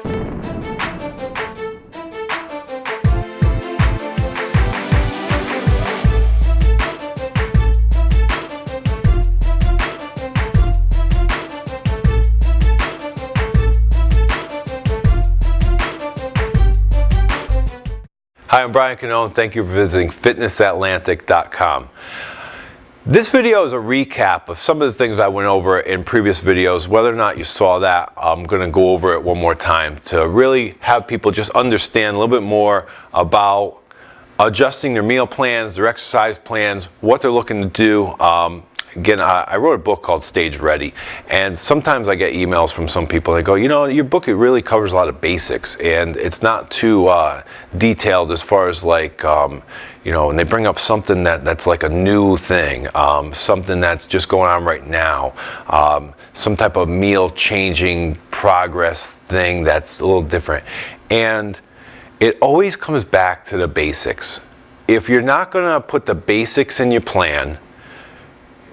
Hi, I'm Brian Cannone. Thank you for visiting fitnessatlantic.com. This video is a recap of some of the things I went over in previous videos. Whether or not you saw that, I'm going to go over it one more time to really have people just understand a little bit more about adjusting their meal plans, their exercise plans, what they're looking to do. Again, I wrote a book called Stage Ready, and sometimes I get emails from some people. They go, you know, your book, it really covers a lot of basics, and it's not too detailed as far as like, you know, and they bring up something that's like a new thing, something that's just going on right now, some type of meal changing progress thing that's a little different. And it always comes back to the basics. If you're not going to put the basics in your plan,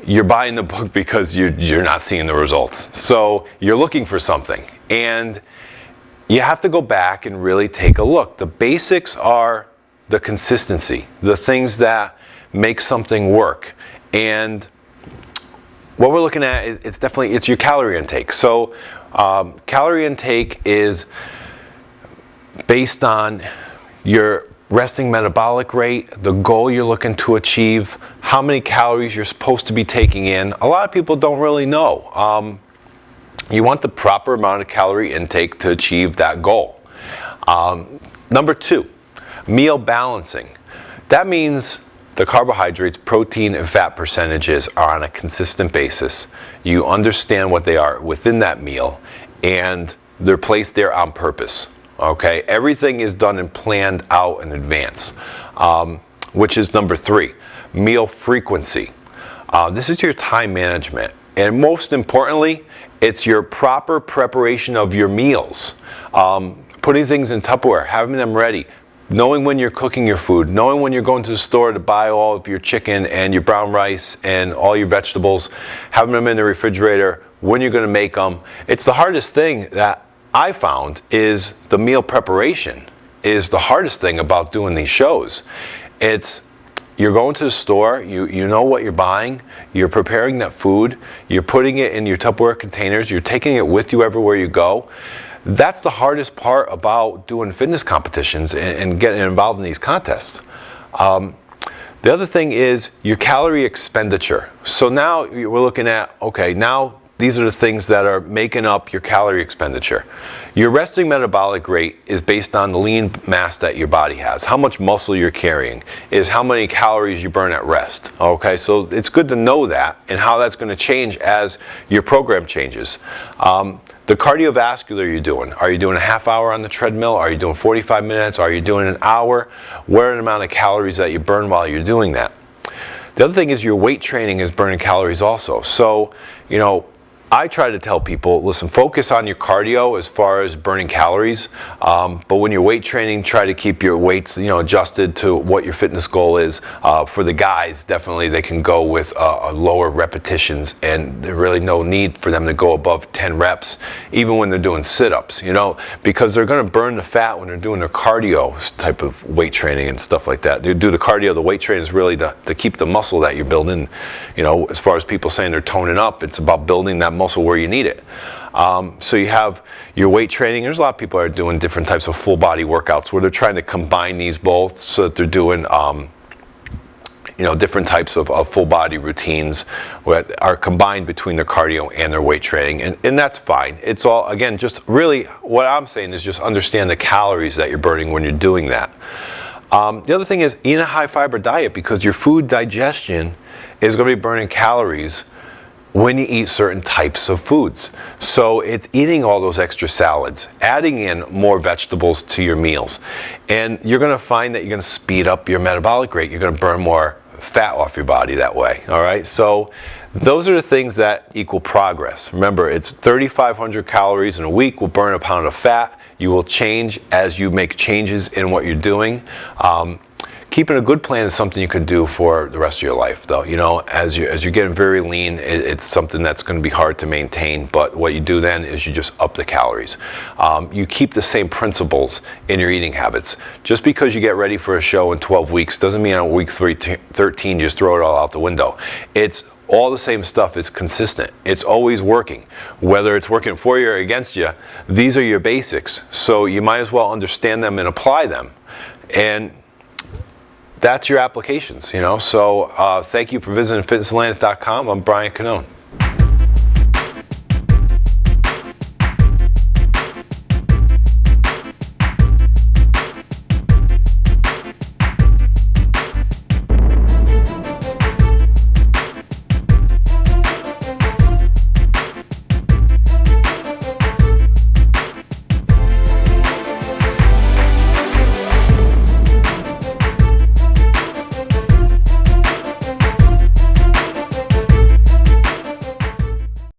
you're buying the book because you're not seeing the results. So you're looking for something, and you have to go back and really take a look. The basics are the consistency, the things that make something work. And what we're looking at is it's your calorie intake. So calorie intake is based on your resting metabolic rate, the goal you're looking to achieve, how many calories you're supposed to be taking in. A lot of people don't really know. You want the proper amount of calorie intake to achieve that goal. Number two, meal balancing. That means the carbohydrates, protein, and fat percentages are on a consistent basis. You understand what they are within that meal, and they're placed there on purpose. Okay, everything is done and planned out in advance, which is number three, meal frequency. This is your time management, and most importantly, it's your proper preparation of your meals. Putting things in Tupperware, having them ready, knowing when you're cooking your food, knowing when you're going to the store to buy all of your chicken and your brown rice and all your vegetables, having them in the refrigerator, when you're going to make them. It's the hardest thing that I found is the meal preparation is the hardest thing about doing these shows. It's you're going to the store, you know what you're buying, you're preparing that food, you're putting it in your Tupperware containers, you're taking it with you everywhere you go. That's the hardest part about doing fitness competitions and getting involved in these contests. The other thing is your calorie expenditure. So now we're looking at, okay, now these are the things that are making up your calorie expenditure. Your resting metabolic rate is based on the lean mass that your body has. How much muscle you're carrying is how many calories you burn at rest. Okay, so it's good to know that and how that's going to change as your program changes. The cardiovascular you're doing. Are you doing a half hour on the treadmill? Are you doing 45 minutes? Are you doing an hour? What are the amount of calories that you burn while you're doing that? The other thing is your weight training is burning calories also. So, you know, I try to tell people, listen, focus on your cardio as far as burning calories, but when you're weight training, try to keep your weights, you know, adjusted to what your fitness goal is. For the guys, definitely they can go with lower repetitions, and there's really no need for them to go above 10 reps, even when they're doing sit-ups, you know, because they're going to burn the fat when they're doing their cardio type of weight training and stuff like that. They do the cardio, the weight training is really to keep the muscle that you're building. You know, as far as people saying they're toning up, it's about building that muscle where you need it. So you have your weight training. There's a lot of people that are doing different types of full body workouts where they're trying to combine these both so that they're doing you know, different types of full body routines that are combined between their cardio and their weight training, and that's fine. It's all, again, just really what I'm saying is just understand the calories that you're burning when you're doing that. The other thing is eat a high fiber diet, because your food digestion is going to be burning calories when you eat certain types of foods. So it's eating all those extra salads, adding in more vegetables to your meals, and you're going to find that you're going to speed up your metabolic rate. You're going to burn more fat off your body that way. All right, so those are the things that equal progress. Remember, it's 3,500 calories in a week will burn a pound of fat. You will change as you make changes in what you're doing. Keeping a good plan is something you could do for the rest of your life, though. You know, as you're getting very lean, it's something that's going to be hard to maintain. But what you do then is you just up the calories. You keep the same principles in your eating habits. Just because you get ready for a show in 12 weeks doesn't mean on week 13 you just throw it all out the window. It's all the same stuff is consistent. It's always working. Whether it's working for you or against you, these are your basics. So you might as well understand them and apply them. And that's your applications, you know. So thank you for visiting fitnessatlantic.com. I'm Brian Cannone.